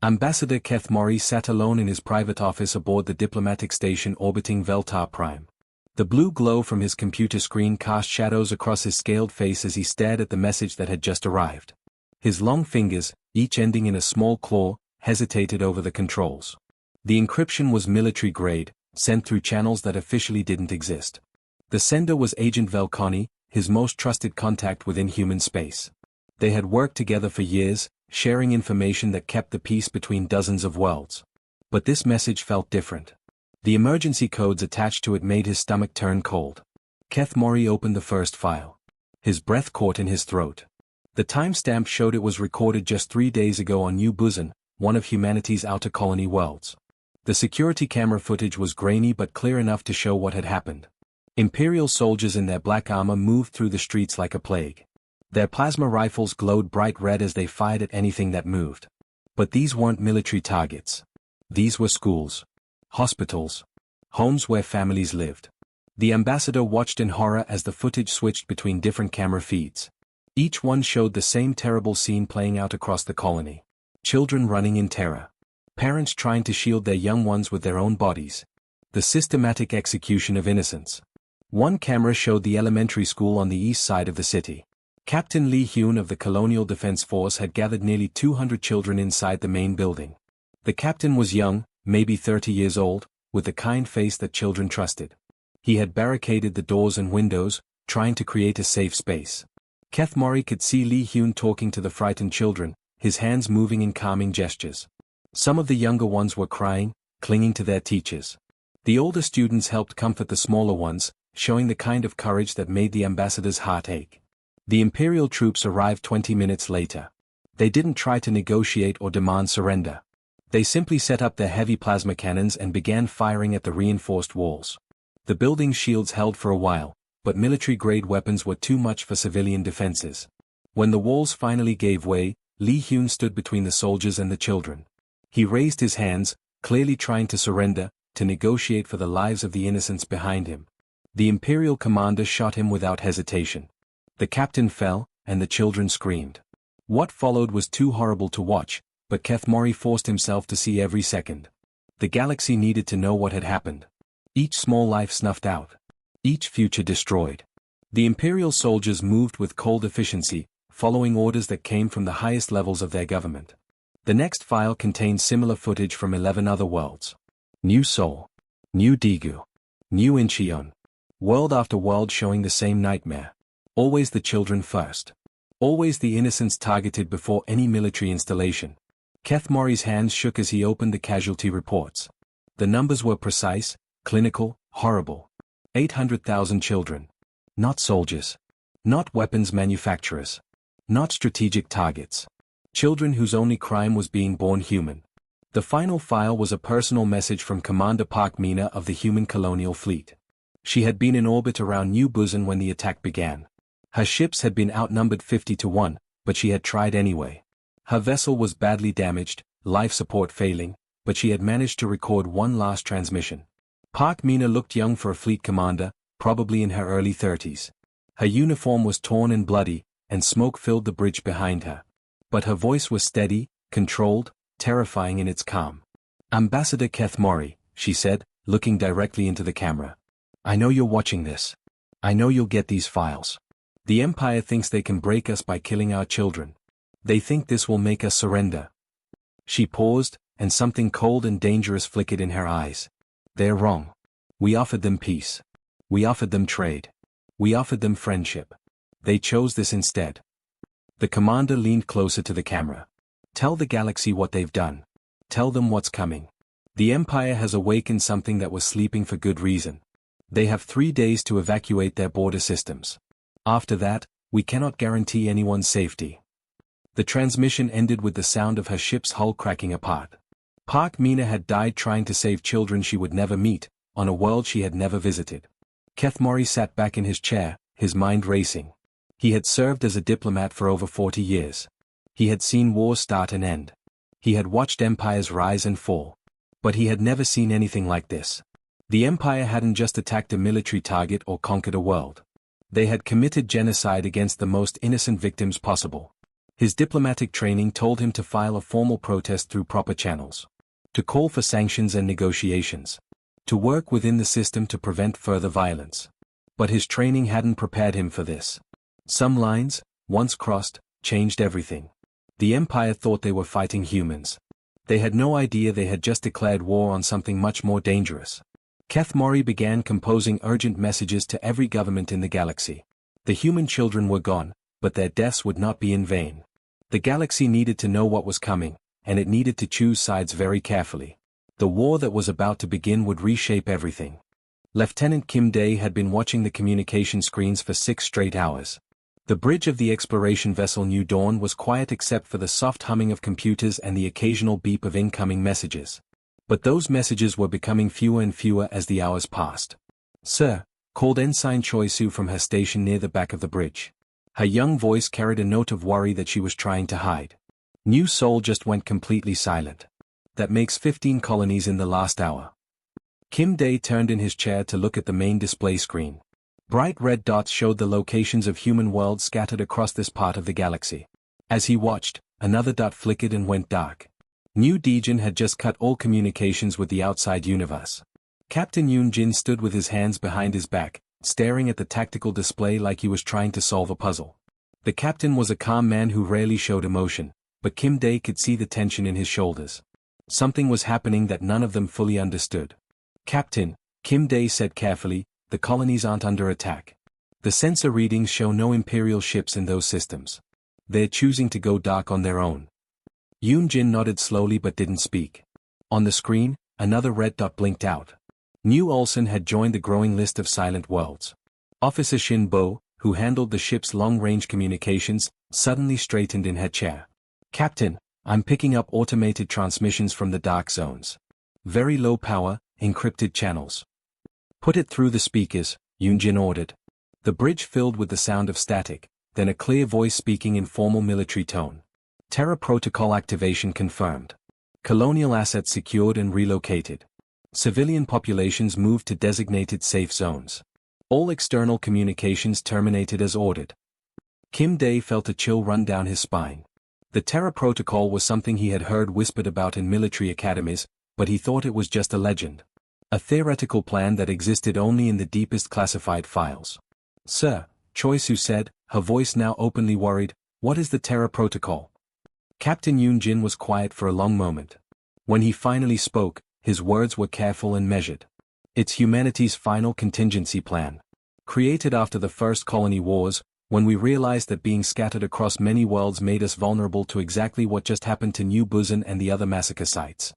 Ambassador Keth Mori sat alone in his private office aboard the diplomatic station orbiting Veltar Prime. The blue glow from his computer screen cast shadows across his scaled face as he stared at the message that had just arrived. His long fingers, each ending in a small claw, hesitated over the controls. The encryption was military-grade, sent through channels that officially didn't exist. The sender was Agent Velconi, his most trusted contact within human space. They had worked together for years, sharing information that kept the peace between dozens of worlds. But this message felt different. The emergency codes attached to it made his stomach turn cold. Keth Mori opened the first file. His breath caught in his throat. The timestamp showed it was recorded just 3 days ago on New Buzan, one of humanity's outer colony worlds. The security camera footage was grainy but clear enough to show what had happened. Imperial soldiers in their black armor moved through the streets like a plague. Their plasma rifles glowed bright red as they fired at anything that moved. But these weren't military targets. These were schools, hospitals, homes where families lived. The ambassador watched in horror as the footage switched between different camera feeds. Each one showed the same terrible scene playing out across the colony. Children running in terror. Parents trying to shield their young ones with their own bodies. The systematic execution of innocents. One camera showed the elementary school on the east side of the city. Captain Lee Hyun of the Colonial Defense Force had gathered nearly 200 children inside the main building. The captain was young, maybe 30 years old, with the kind face that children trusted. He had barricaded the doors and windows, trying to create a safe space. Keth Mori could see Lee Hyun talking to the frightened children, his hands moving in calming gestures. Some of the younger ones were crying, clinging to their teachers. The older students helped comfort the smaller ones, showing the kind of courage that made the ambassador's heart ache. The Imperial troops arrived 20 minutes later. They didn't try to negotiate or demand surrender. They simply set up their heavy plasma cannons and began firing at the reinforced walls. The building's shields held for a while, but military-grade weapons were too much for civilian defenses. When the walls finally gave way, Lee Hyun stood between the soldiers and the children. He raised his hands, clearly trying to surrender, to negotiate for the lives of the innocents behind him. The Imperial commander shot him without hesitation. The captain fell, and the children screamed. What followed was too horrible to watch, but Keth Mori forced himself to see every second. The galaxy needed to know what had happened. Each small life snuffed out. Each future destroyed. The Imperial soldiers moved with cold efficiency, following orders that came from the highest levels of their government. The next file contained similar footage from 11 other worlds. New Seoul. New Daegu. New Incheon. World after world showing the same nightmare. Always the children first. Always the innocents targeted before any military installation. Keth Mori's hands shook as he opened the casualty reports. The numbers were precise, clinical, horrible. 800,000 children. Not soldiers. Not weapons manufacturers. Not strategic targets. Children whose only crime was being born human. The final file was a personal message from Commander Park Mina of the human colonial fleet. She had been in orbit around New Buzan when the attack began. Her ships had been outnumbered 50-1, but she had tried anyway. Her vessel was badly damaged, life support failing, but she had managed to record one last transmission. Park Mina looked young for a fleet commander, probably in her early 30s. Her uniform was torn and bloody, and smoke filled the bridge behind her. But her voice was steady, controlled, terrifying in its calm. Ambassador Keth Mori, she said, looking directly into the camera. I know you're watching this. I know you'll get these files. The Empire thinks they can break us by killing our children. They think this will make us surrender. She paused, and something cold and dangerous flickered in her eyes. They're wrong. We offered them peace. We offered them trade. We offered them friendship. They chose this instead. The commander leaned closer to the camera. Tell the galaxy what they've done. Tell them what's coming. The Empire has awakened something that was sleeping for good reason. They have 3 days to evacuate their border systems. After that, we cannot guarantee anyone's safety. The transmission ended with the sound of her ship's hull cracking apart. Park Mina had died trying to save children she would never meet, on a world she had never visited. Keth Mori sat back in his chair, his mind racing. He had served as a diplomat for over 40 years. He had seen wars start and end. He had watched empires rise and fall. But he had never seen anything like this. The Empire hadn't just attacked a military target or conquered a world. They had committed genocide against the most innocent victims possible. His diplomatic training told him to file a formal protest through proper channels, to call for sanctions and negotiations, to work within the system to prevent further violence. But his training hadn't prepared him for this. Some lines, once crossed, changed everything. The Empire thought they were fighting humans. They had no idea they had just declared war on something much more dangerous. Keth Mori began composing urgent messages to every government in the galaxy. The human children were gone, but their deaths would not be in vain. The galaxy needed to know what was coming, and it needed to choose sides very carefully. The war that was about to begin would reshape everything. Lieutenant Kim Dae had been watching the communication screens for 6 straight hours. The bridge of the exploration vessel New Dawn was quiet except for the soft humming of computers and the occasional beep of incoming messages. But those messages were becoming fewer and fewer as the hours passed. "Sir," called Ensign Choi Su from her station near the back of the bridge. Her young voice carried a note of worry that she was trying to hide. New Seoul just went completely silent. That makes 15 colonies in the last hour. Kim Dae turned in his chair to look at the main display screen. Bright red dots showed the locations of human worlds scattered across this part of the galaxy. As he watched, another dot flickered and went dark. New Dejin had just cut all communications with the outside universe. Captain Yoon Jin stood with his hands behind his back, staring at the tactical display like he was trying to solve a puzzle. The captain was a calm man who rarely showed emotion, but Kim Dae could see the tension in his shoulders. Something was happening that none of them fully understood. "Captain," Kim Dae said carefully, "the colonies aren't under attack. The sensor readings show no Imperial ships in those systems. They're choosing to go dark on their own." Yoon Jin nodded slowly but didn't speak. On the screen, another red dot blinked out. New Olsen had joined the growing list of silent worlds. Officer Shin Bo, who handled the ship's long-range communications, suddenly straightened in her chair. "Captain, I'm picking up automated transmissions from the dark zones. Very low power, encrypted channels." "Put it through the speakers," Yoon Jin ordered. The bridge filled with the sound of static, then a clear voice speaking in formal military tone. "Terra Protocol activation confirmed. Colonial assets secured and relocated. Civilian populations moved to designated safe zones. All external communications terminated as ordered." Kim Dae felt a chill run down his spine. The Terra Protocol was something he had heard whispered about in military academies, but he thought it was just a legend. A theoretical plan that existed only in the deepest classified files. "Sir," Choi Su said, her voice now openly worried, "what is the Terra Protocol?" Captain Yoon Jin was quiet for a long moment. When he finally spoke, his words were careful and measured. "It's humanity's final contingency plan. Created after the first colony wars, when we realized that being scattered across many worlds made us vulnerable to exactly what just happened to New Busan and the other massacre sites."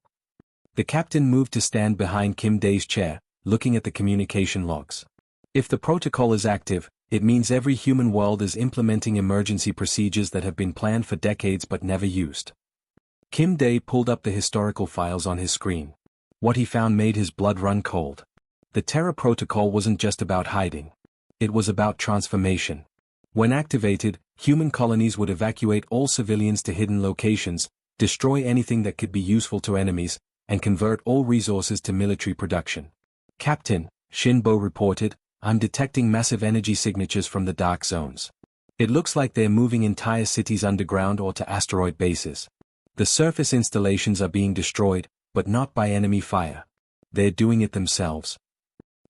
The captain moved to stand behind Kim Dae's chair, looking at the communication logs. "If the protocol is active, it means every human world is implementing emergency procedures that have been planned for decades but never used." Kim Dae pulled up the historical files on his screen. What he found made his blood run cold. The Terra Protocol wasn't just about hiding. It was about transformation. When activated, human colonies would evacuate all civilians to hidden locations, destroy anything that could be useful to enemies, and convert all resources to military production. "Captain," Shin Bo reported, "I'm detecting massive energy signatures from the dark zones. It looks like they're moving entire cities underground or to asteroid bases. The surface installations are being destroyed, but not by enemy fire. They're doing it themselves."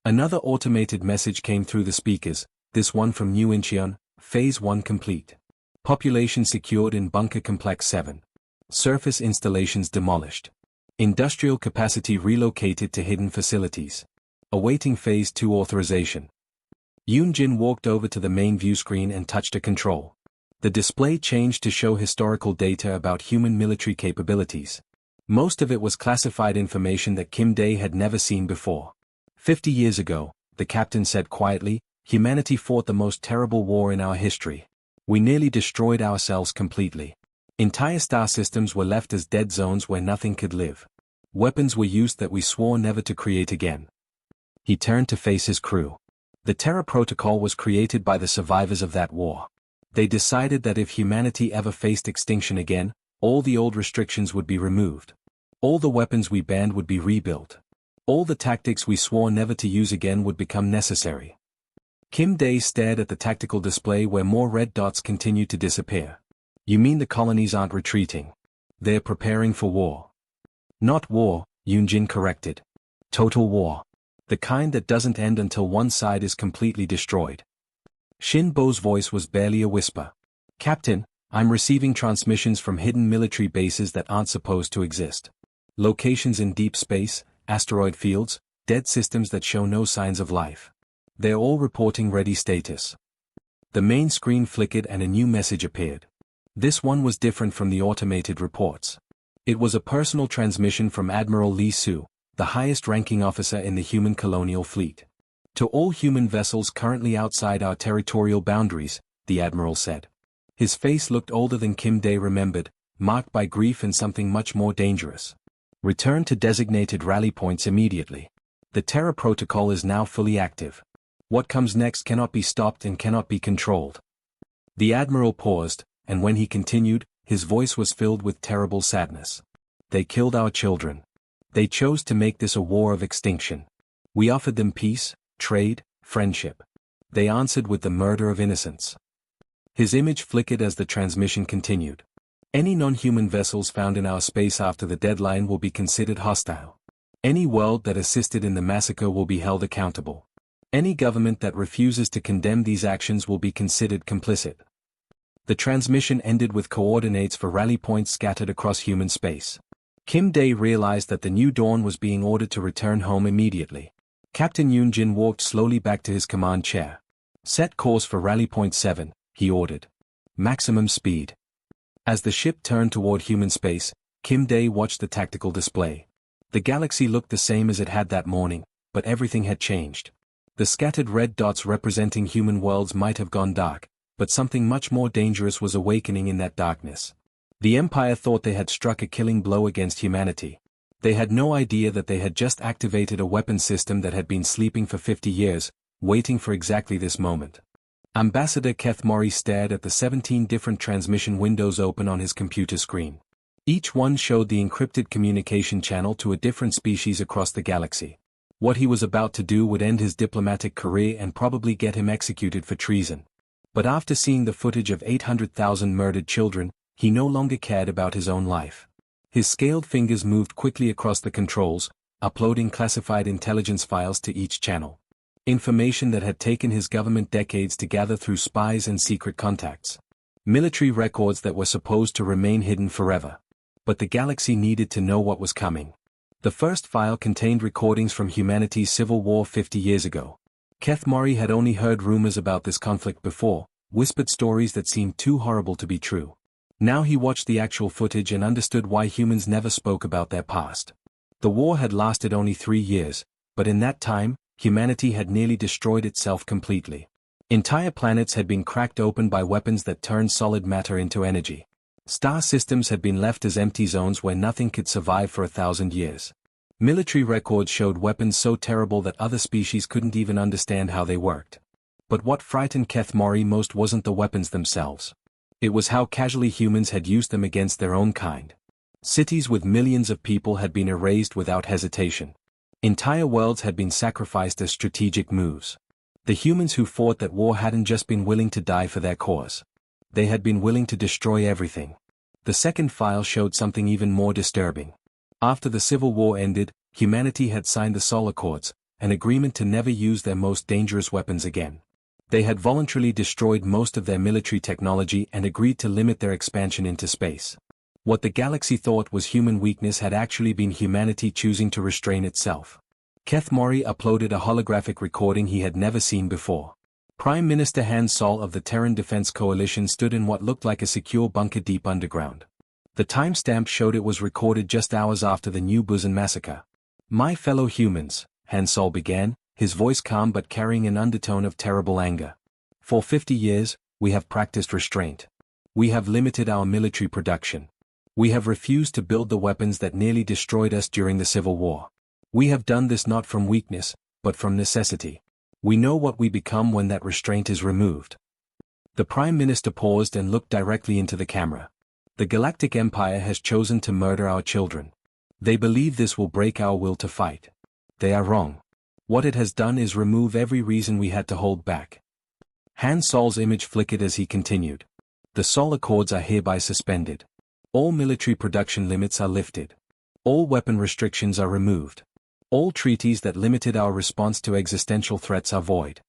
Another automated message came through the speakers, this one from New Incheon, Phase 1 complete. Population secured in Bunker Complex 7. Surface installations demolished. Industrial capacity relocated to hidden facilities. Awaiting Phase 2 authorization. Yoon Jin walked over to the main view screen and touched a control. The display changed to show historical data about human military capabilities. Most of it was classified information that Kim Dae had never seen before. 50 years ago, the captain said quietly, humanity fought the most terrible war in our history. We nearly destroyed ourselves completely. Entire star systems were left as dead zones where nothing could live. Weapons were used that we swore never to create again. He turned to face his crew. The Terra Protocol was created by the survivors of that war. They decided that if humanity ever faced extinction again, all the old restrictions would be removed. All the weapons we banned would be rebuilt. All the tactics we swore never to use again would become necessary. Kim Dae stared at the tactical display where more red dots continued to disappear. You mean the colonies aren't retreating? They're preparing for war. Not war, Yunjin corrected. Total war. The kind that doesn't end until one side is completely destroyed. Shinbo's voice was barely a whisper. Captain, I'm receiving transmissions from hidden military bases that aren't supposed to exist. Locations in deep space, asteroid fields, dead systems that show no signs of life. They're all reporting ready status. The main screen flickered and a new message appeared. This one was different from the automated reports. It was a personal transmission from Admiral Li Su, the highest-ranking officer in the human colonial fleet. To all human vessels currently outside our territorial boundaries, the Admiral said. His face looked older than Kim Dae remembered, marked by grief and something much more dangerous. Return to designated rally points immediately. The Terra Protocol is now fully active. What comes next cannot be stopped and cannot be controlled. The Admiral paused, and when he continued, his voice was filled with terrible sadness. They killed our children. They chose to make this a war of extinction. We offered them peace, trade, friendship. They answered with the murder of innocents. His image flickered as the transmission continued. Any non-human vessels found in our space after the deadline will be considered hostile. Any world that assisted in the massacre will be held accountable. Any government that refuses to condemn these actions will be considered complicit. The transmission ended with coordinates for rally points scattered across human space. Kim Dae realized that the New Dawn was being ordered to return home immediately. Captain Yoonjin walked slowly back to his command chair. Set course for Rally Point 7, he ordered. Maximum speed. As the ship turned toward human space, Kim Dae watched the tactical display. The galaxy looked the same as it had that morning, but everything had changed. The scattered red dots representing human worlds might have gone dark, but something much more dangerous was awakening in that darkness. The Empire thought they had struck a killing blow against humanity. They had no idea that they had just activated a weapon system that had been sleeping for 50 years, waiting for exactly this moment. Ambassador Keth Mori stared at the 17 different transmission windows open on his computer screen. Each one showed the encrypted communication channel to a different species across the galaxy. What he was about to do would end his diplomatic career and probably get him executed for treason. But after seeing the footage of 800,000 murdered children, he no longer cared about his own life. His scaled fingers moved quickly across the controls, uploading classified intelligence files to each channel. Information that had taken his government decades to gather through spies and secret contacts. Military records that were supposed to remain hidden forever. But the galaxy needed to know what was coming. The first file contained recordings from humanity's civil war 50 years ago. Keth Mori had only heard rumors about this conflict before, whispered stories that seemed too horrible to be true. Now he watched the actual footage and understood why humans never spoke about their past. The war had lasted only 3 years, but in that time, humanity had nearly destroyed itself completely. Entire planets had been cracked open by weapons that turned solid matter into energy. Star systems had been left as empty zones where nothing could survive for 1,000 years. Military records showed weapons so terrible that other species couldn't even understand how they worked. But what frightened Keth Mori most wasn't the weapons themselves. It was how casually humans had used them against their own kind. Cities with millions of people had been erased without hesitation. Entire worlds had been sacrificed as strategic moves. The humans who fought that war hadn't just been willing to die for their cause. They had been willing to destroy everything. The second file showed something even more disturbing. After the Civil War ended, humanity had signed the Sol Accords, an agreement to never use their most dangerous weapons again. They had voluntarily destroyed most of their military technology and agreed to limit their expansion into space. What the galaxy thought was human weakness had actually been humanity choosing to restrain itself. Keth Mori uploaded a holographic recording he had never seen before. Prime Minister Han Sol of the Terran Defense Coalition stood in what looked like a secure bunker deep underground. The timestamp showed it was recorded just hours after the New Busan massacre. "My fellow humans," Han Sol began, his voice calm but carrying an undertone of terrible anger. "For 50 years, we have practiced restraint. We have limited our military production. We have refused to build the weapons that nearly destroyed us during the Civil War. We have done this not from weakness, but from necessity. We know what we become when that restraint is removed." The Prime Minister paused and looked directly into the camera. "The Galactic Empire has chosen to murder our children. They believe this will break our will to fight. They are wrong. What it has done is remove every reason we had to hold back." Han Sol's image flickered as he continued. The Sol Accords are hereby suspended. All military production limits are lifted. All weapon restrictions are removed. All treaties that limited our response to existential threats are void.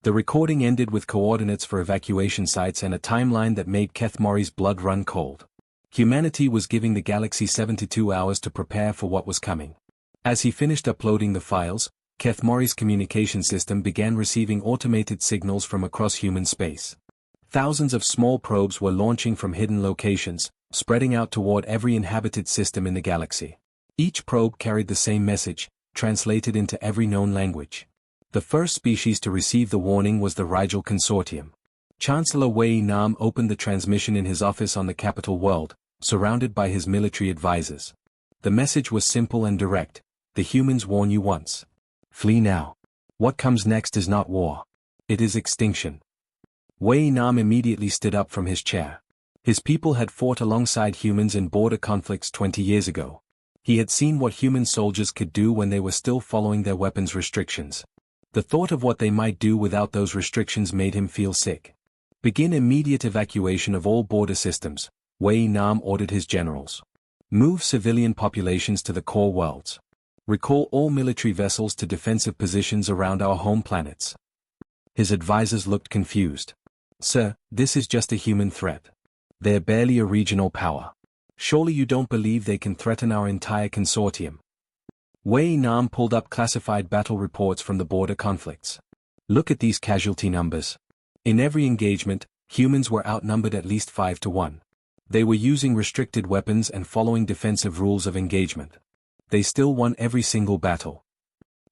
The recording ended with coordinates for evacuation sites and a timeline that made Keth Mori's blood run cold. Humanity was giving the galaxy 72 hours to prepare for what was coming. As he finished uploading the files, Keth Mori's communication system began receiving automated signals from across human space. Thousands of small probes were launching from hidden locations, spreading out toward every inhabited system in the galaxy. Each probe carried the same message, translated into every known language. The first species to receive the warning was the Rigel Consortium. Chancellor Wei Nam opened the transmission in his office on the capital world, surrounded by his military advisors. The message was simple and direct: the humans warn you once. Flee now. What comes next is not war. It is extinction. Wei Nam immediately stood up from his chair. His people had fought alongside humans in border conflicts 20 years ago. He had seen what human soldiers could do when they were still following their weapons restrictions. The thought of what they might do without those restrictions made him feel sick. Begin immediate evacuation of all border systems, Wei Nam ordered his generals. Move civilian populations to the core worlds. Recall all military vessels to defensive positions around our home planets. His advisors looked confused. Sir, this is just a human threat. They're barely a regional power. Surely you don't believe they can threaten our entire consortium? Wei Nam pulled up classified battle reports from the border conflicts. Look at these casualty numbers. In every engagement, humans were outnumbered at least 5 to 1. They were using restricted weapons and following defensive rules of engagement. They still won every single battle.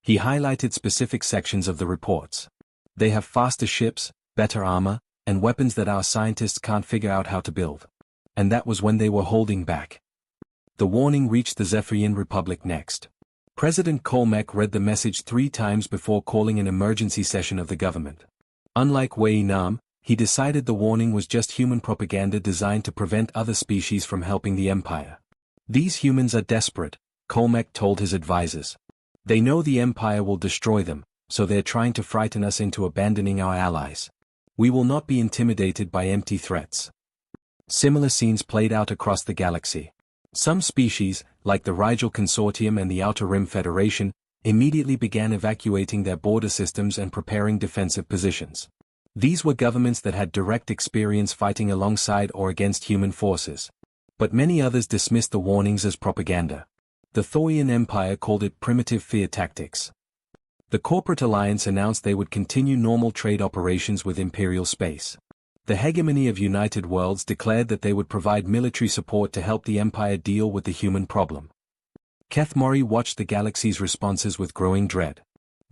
He highlighted specific sections of the reports. They have faster ships, better armor, and weapons that our scientists can't figure out how to build. And that was when they were holding back. The warning reached the Zephyrian Republic next. President Colmec read the message 3 times before calling an emergency session of the government. Unlike Wei Nam, he decided the warning was just human propaganda designed to prevent other species from helping the Empire. These humans are desperate, Colmec told his advisors. They know the Empire will destroy them, so they're trying to frighten us into abandoning our allies. We will not be intimidated by empty threats. Similar scenes played out across the galaxy. Some species, like the Rigel Consortium and the Outer Rim Federation, immediately began evacuating their border systems and preparing defensive positions. These were governments that had direct experience fighting alongside or against human forces. But many others dismissed the warnings as propaganda. The Thorian Empire called it primitive fear tactics. The Corporate Alliance announced they would continue normal trade operations with Imperial space. The hegemony of United Worlds declared that they would provide military support to help the Empire deal with the human problem. Keth Mori watched the galaxy's responses with growing dread.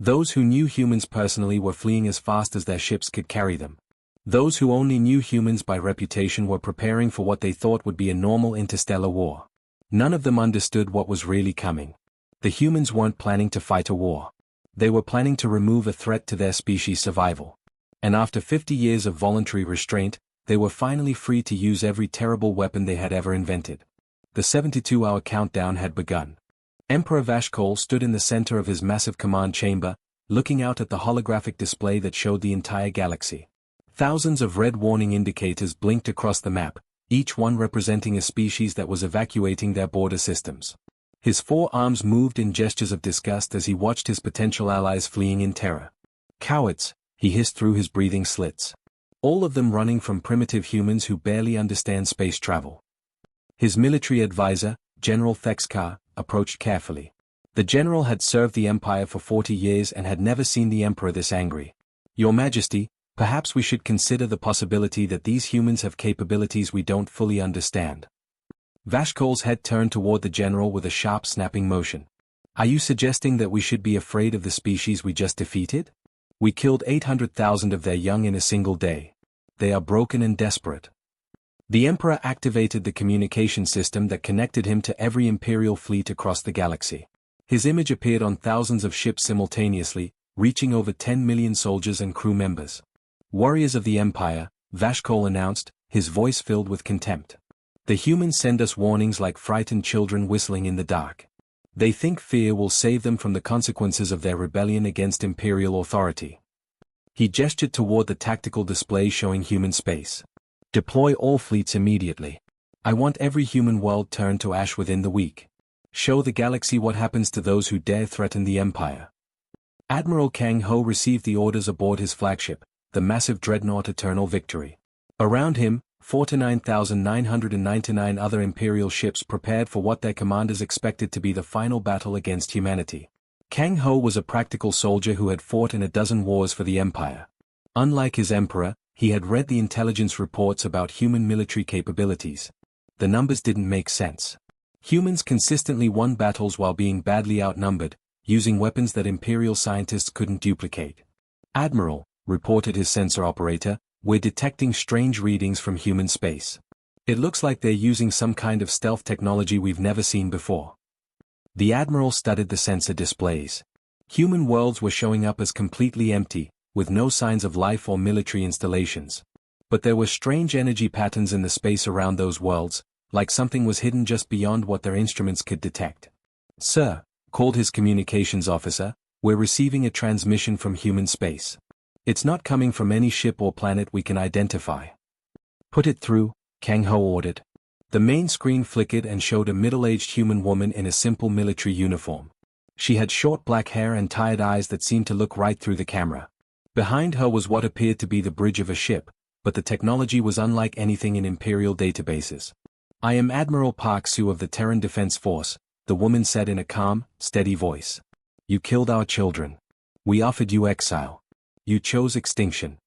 Those who knew humans personally were fleeing as fast as their ships could carry them. Those who only knew humans by reputation were preparing for what they thought would be a normal interstellar war. None of them understood what was really coming. The humans weren't planning to fight a war. They were planning to remove a threat to their species' survival. And after 50 years of voluntary restraint, they were finally free to use every terrible weapon they had ever invented. The 72-hour countdown had begun. Emperor Vashkol stood in the center of his massive command chamber, looking out at the holographic display that showed the entire galaxy. Thousands of red warning indicators blinked across the map, each one representing a species that was evacuating their border systems. His 4 arms moved in gestures of disgust as he watched his potential allies fleeing in terror. Cowards, he hissed through his breathing slits. All of them running from primitive humans who barely understand space travel. His military advisor, General Thexkar, approached carefully. The general had served the Empire for 40 years and had never seen the Emperor this angry. Your Majesty, perhaps we should consider the possibility that these humans have capabilities we don't fully understand. Vashkol's head turned toward the general with a sharp snapping motion. Are you suggesting that we should be afraid of the species we just defeated? We killed 800,000 of their young in a single day. They are broken and desperate. The Emperor activated the communication system that connected him to every Imperial fleet across the galaxy. His image appeared on thousands of ships simultaneously, reaching over 10 million soldiers and crew members. Warriors of the Empire, Vashkol announced, his voice filled with contempt. The humans send us warnings like frightened children whistling in the dark. They think fear will save them from the consequences of their rebellion against Imperial authority. He gestured toward the tactical display showing human space. Deploy all fleets immediately. I want every human world turned to ash within the week. Show the galaxy what happens to those who dare threaten the Empire. Admiral Kang Ho received the orders aboard his flagship, the massive dreadnought Eternal Victory. Around him, 49,999 other Imperial ships prepared for what their commanders expected to be the final battle against humanity. Kang Ho was a practical soldier who had fought in a dozen wars for the Empire. Unlike his emperor, he had read the intelligence reports about human military capabilities. The numbers didn't make sense. Humans consistently won battles while being badly outnumbered, using weapons that Imperial scientists couldn't duplicate. "Admiral," reported his sensor operator, "we're detecting strange readings from human space. It looks like they're using some kind of stealth technology we've never seen before." The Admiral studied the sensor displays. Human worlds were showing up as completely empty, with no signs of life or military installations. But there were strange energy patterns in the space around those worlds, like something was hidden just beyond what their instruments could detect. "Sir," called his communications officer, "we're receiving a transmission from human space. It's not coming from any ship or planet we can identify." "Put it through," Kang Ho ordered. The main screen flickered and showed a middle-aged human woman in a simple military uniform. She had short black hair and tired eyes that seemed to look right through the camera. Behind her was what appeared to be the bridge of a ship, but the technology was unlike anything in Imperial databases. "I am Admiral Park Soo of the Terran Defense Force," the woman said in a calm, steady voice. "You killed our children. We offered you exile. You chose extinction."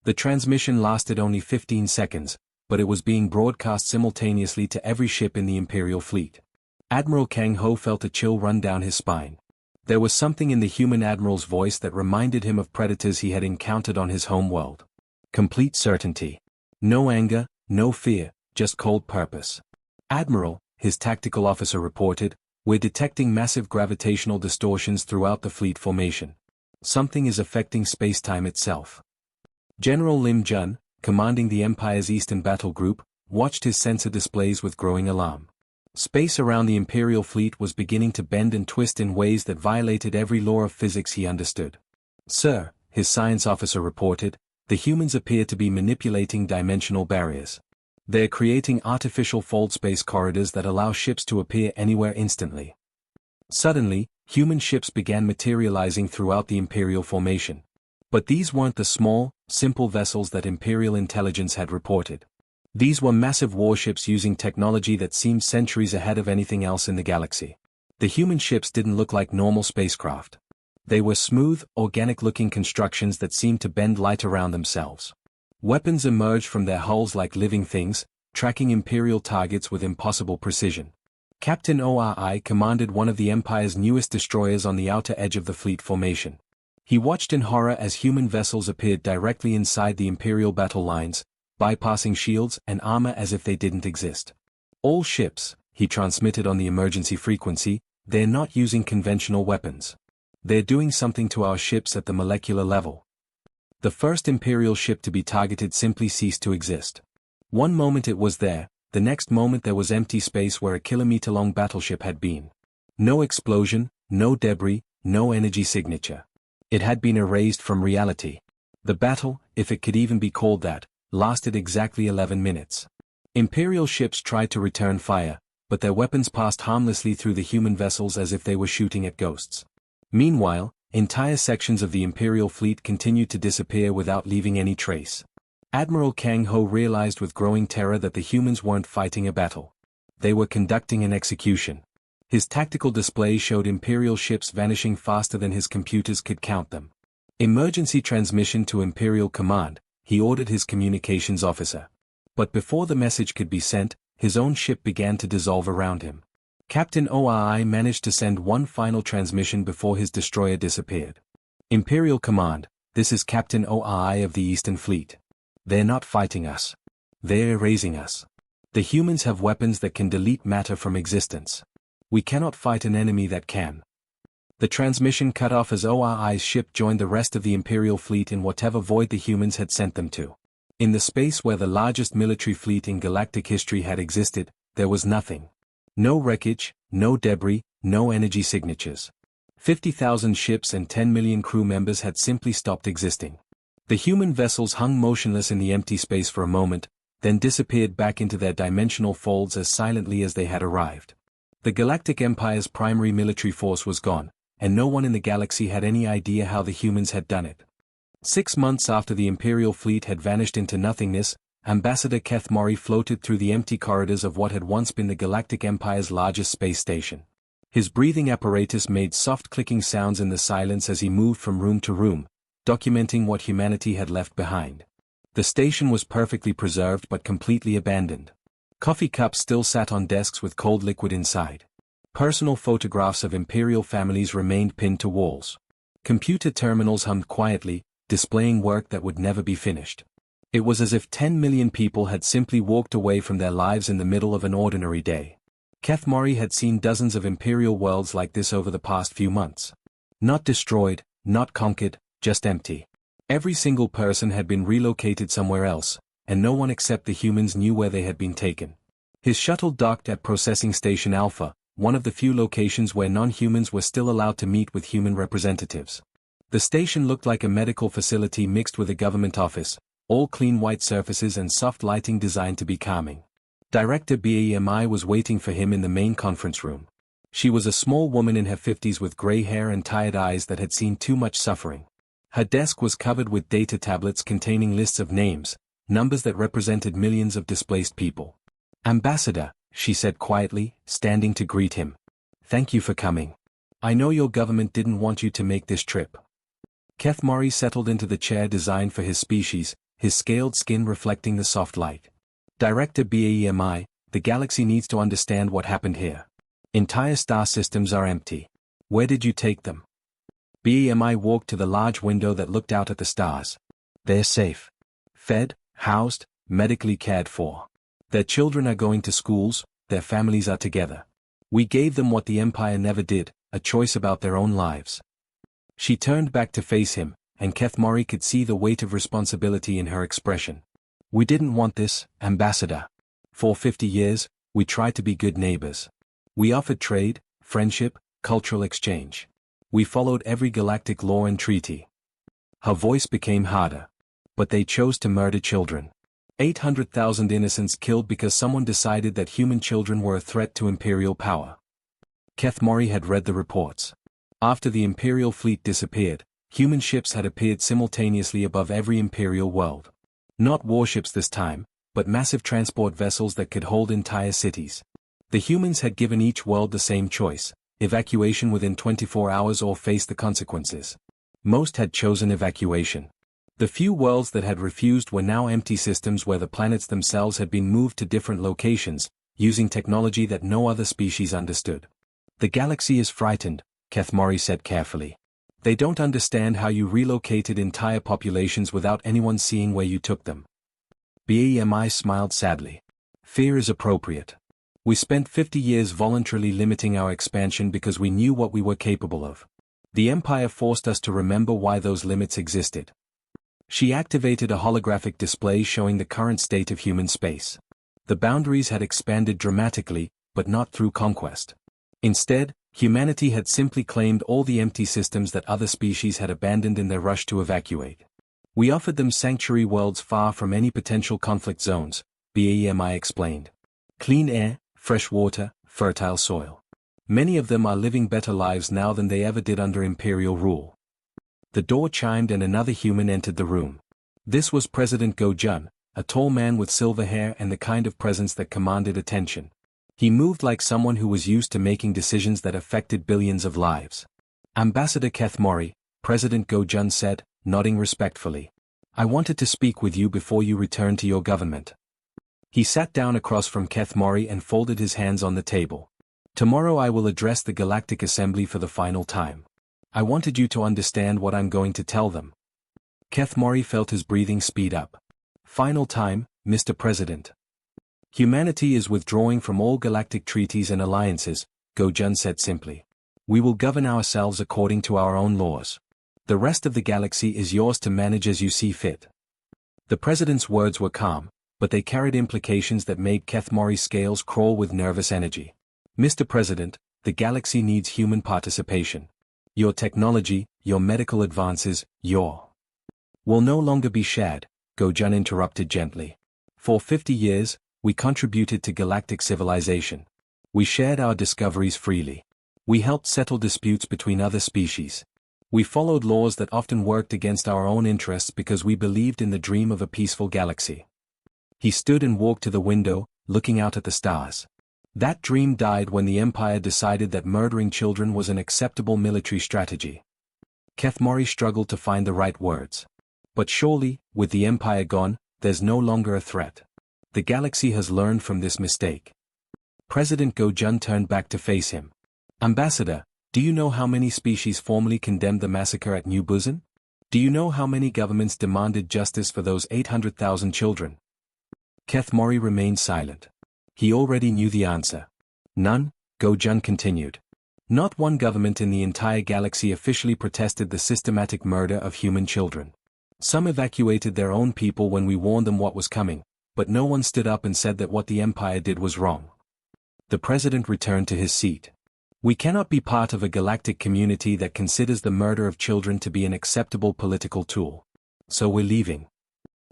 The transmission lasted only 15 seconds, but it was being broadcast simultaneously to every ship in the Imperial fleet. Admiral Kang Ho felt a chill run down his spine. There was something in the human admiral's voice that reminded him of predators he had encountered on his home world. Complete certainty. No anger, no fear, just cold purpose. "Admiral," his tactical officer reported, "we're detecting massive gravitational distortions throughout the fleet formation. Something is affecting spacetime itself." General Lim Jun, commanding the Empire's Eastern Battle Group, watched his sensor displays with growing alarm. Space around the Imperial fleet was beginning to bend and twist in ways that violated every law of physics he understood. "Sir," his science officer reported, "the humans appear to be manipulating dimensional barriers. They're creating artificial fold space corridors that allow ships to appear anywhere instantly." Suddenly, human ships began materializing throughout the Imperial formation. But these weren't the small, simple vessels that Imperial intelligence had reported. These were massive warships using technology that seemed centuries ahead of anything else in the galaxy. The human ships didn't look like normal spacecraft. They were smooth, organic-looking constructions that seemed to bend light around themselves. Weapons emerged from their hulls like living things, tracking Imperial targets with impossible precision. Captain Ori commanded one of the Empire's newest destroyers on the outer edge of the fleet formation. He watched in horror as human vessels appeared directly inside the Imperial battle lines, bypassing shields and armor as if they didn't exist. "All ships," he transmitted on the emergency frequency, "they're not using conventional weapons. They're doing something to our ships at the molecular level." The first Imperial ship to be targeted simply ceased to exist. One moment it was there, the next moment there was empty space where a kilometer-long battleship had been. No explosion, no debris, no energy signature. It had been erased from reality. The battle, if it could even be called that, lasted exactly 11 minutes. Imperial ships tried to return fire, but their weapons passed harmlessly through the human vessels as if they were shooting at ghosts. Meanwhile, entire sections of the Imperial fleet continued to disappear without leaving any trace. Admiral Kang Ho realized with growing terror that the humans weren't fighting a battle. They were conducting an execution. His tactical display showed Imperial ships vanishing faster than his computers could count them. "Emergency transmission to Imperial Command," he ordered his communications officer. But before the message could be sent, his own ship began to dissolve around him. Captain Ori managed to send one final transmission before his destroyer disappeared. "Imperial Command, this is Captain Ori of the Eastern Fleet. They're not fighting us. They're erasing us. The humans have weapons that can delete matter from existence. We cannot fight an enemy that can." The transmission cut off as Ori's ship joined the rest of the Imperial fleet in whatever void the humans had sent them to. In the space where the largest military fleet in galactic history had existed, there was nothing. No wreckage, no debris, no energy signatures. 50,000 ships and 10 million crew members had simply stopped existing. The human vessels hung motionless in the empty space for a moment, then disappeared back into their dimensional folds as silently as they had arrived. The Galactic Empire's primary military force was gone, and no one in the galaxy had any idea how the humans had done it. 6 months after the Imperial fleet had vanished into nothingness, Ambassador Keth Mori floated through the empty corridors of what had once been the Galactic Empire's largest space station. His breathing apparatus made soft clicking sounds in the silence as he moved from room to room, documenting what humanity had left behind. The station was perfectly preserved but completely abandoned. Coffee cups still sat on desks with cold liquid inside. Personal photographs of imperial families remained pinned to walls. Computer terminals hummed quietly, displaying work that would never be finished. It was as if 10 million people had simply walked away from their lives in the middle of an ordinary day. Keth Mori had seen dozens of imperial worlds like this over the past few months. Not destroyed, not conquered, just empty. Every single person had been relocated somewhere else, and no one except the humans knew where they had been taken. His shuttle docked at Processing Station Alpha, one of the few locations where non-humans were still allowed to meet with human representatives. The station looked like a medical facility mixed with a government office, all clean white surfaces and soft lighting designed to be calming. Director BAMI was waiting for him in the main conference room. She was a small woman in her 50s with gray hair and tired eyes that had seen too much suffering. Her desk was covered with data tablets containing lists of names, numbers that represented millions of displaced people. "Ambassador," she said quietly, standing to greet him. "Thank you for coming. I know your government didn't want you to make this trip." Keth Mori settled into the chair designed for his species, his scaled skin reflecting the soft light. "Director BAMI, the galaxy needs to understand what happened here. Entire star systems are empty. Where did you take them?" BAMI walked to the large window that looked out at the stars. "They're safe. Fed, housed, medically cared for. Their children are going to schools, their families are together. We gave them what the Empire never did, a choice about their own lives." She turned back to face him, and Keth Mori could see the weight of responsibility in her expression. "We didn't want this, Ambassador. For 50 years, we tried to be good neighbors. We offered trade, friendship, cultural exchange. We followed every galactic law and treaty." Her voice became harder. "But they chose to murder children. 800,000 innocents killed because someone decided that human children were a threat to imperial power." Keth Mori had read the reports. After the imperial fleet disappeared, human ships had appeared simultaneously above every imperial world. Not warships this time, but massive transport vessels that could hold entire cities. The humans had given each world the same choice: evacuation within 24 hours or face the consequences. Most had chosen evacuation. The few worlds that had refused were now empty systems where the planets themselves had been moved to different locations, using technology that no other species understood. "The galaxy is frightened," Keth Mori said carefully. "They don't understand how you relocated entire populations without anyone seeing where you took them." BAMI smiled sadly. "Fear is appropriate. We spent 50 years voluntarily limiting our expansion because we knew what we were capable of. The Empire forced us to remember why those limits existed." She activated a holographic display showing the current state of human space. The boundaries had expanded dramatically, but not through conquest. Instead, humanity had simply claimed all the empty systems that other species had abandoned in their rush to evacuate. "We offered them sanctuary worlds far from any potential conflict zones," BAMI explained. "Clean air, fresh water, fertile soil. Many of them are living better lives now than they ever did under imperial rule." The door chimed and another human entered the room. This was President Go Jun, a tall man with silver hair and the kind of presence that commanded attention. He moved like someone who was used to making decisions that affected billions of lives. "Ambassador Keth Mori," President Go Jun said, nodding respectfully. "I wanted to speak with you before you return to your government." He sat down across from Keth Mori and folded his hands on the table. "Tomorrow I will address the Galactic Assembly for the final time. I wanted you to understand what I'm going to tell them." Keth Mori felt his breathing speed up. "Final time, Mr. President. Humanity is withdrawing from all galactic treaties and alliances," Go Jun said simply. "We will govern ourselves according to our own laws. The rest of the galaxy is yours to manage as you see fit." The president's words were calm, but they carried implications that made Keth Mori's scales crawl with nervous energy. "Mr. President, the galaxy needs human participation. Your technology, your medical advances, will no longer be shared," Go Jun interrupted gently. For 50 years, we contributed to galactic civilization. We shared our discoveries freely. We helped settle disputes between other species. We followed laws that often worked against our own interests because we believed in the dream of a peaceful galaxy. He stood and walked to the window, looking out at the stars. That dream died when the Empire decided that murdering children was an acceptable military strategy. Kethmori struggled to find the right words. But surely, with the Empire gone, there's no longer a threat. The galaxy has learned from this mistake. President Go-Jun turned back to face him. Ambassador, do you know how many species formally condemned the massacre at New Busan? Do you know how many governments demanded justice for those 800,000 children? Kethmori remained silent. He already knew the answer. None, Go-Jun continued. Not one government in the entire galaxy officially protested the systematic murder of human children. Some evacuated their own people when we warned them what was coming, but no one stood up and said that what the Empire did was wrong. The president returned to his seat. We cannot be part of a galactic community that considers the murder of children to be an acceptable political tool. So we're leaving.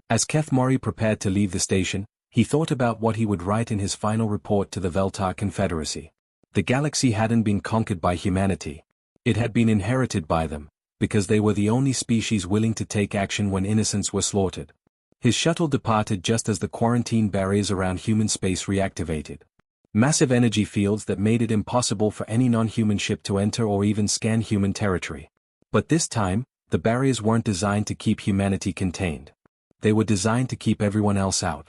As Kethmori prepared to leave the station, he thought about what he would write in his final report to the Veltar Confederacy. The galaxy hadn't been conquered by humanity. It had been inherited by them, because they were the only species willing to take action when innocents were slaughtered. His shuttle departed just as the quarantine barriers around human space reactivated. Massive energy fields that made it impossible for any non-human ship to enter or even scan human territory. But this time, the barriers weren't designed to keep humanity contained. They were designed to keep everyone else out.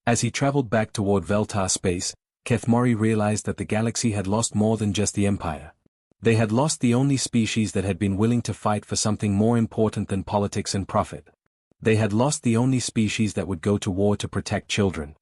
As he traveled back toward Veltar space, Kethmori realized that the galaxy had lost more than just the Empire. They had lost the only species that had been willing to fight for something more important than politics and profit. They had lost the only species that would go to war to protect children.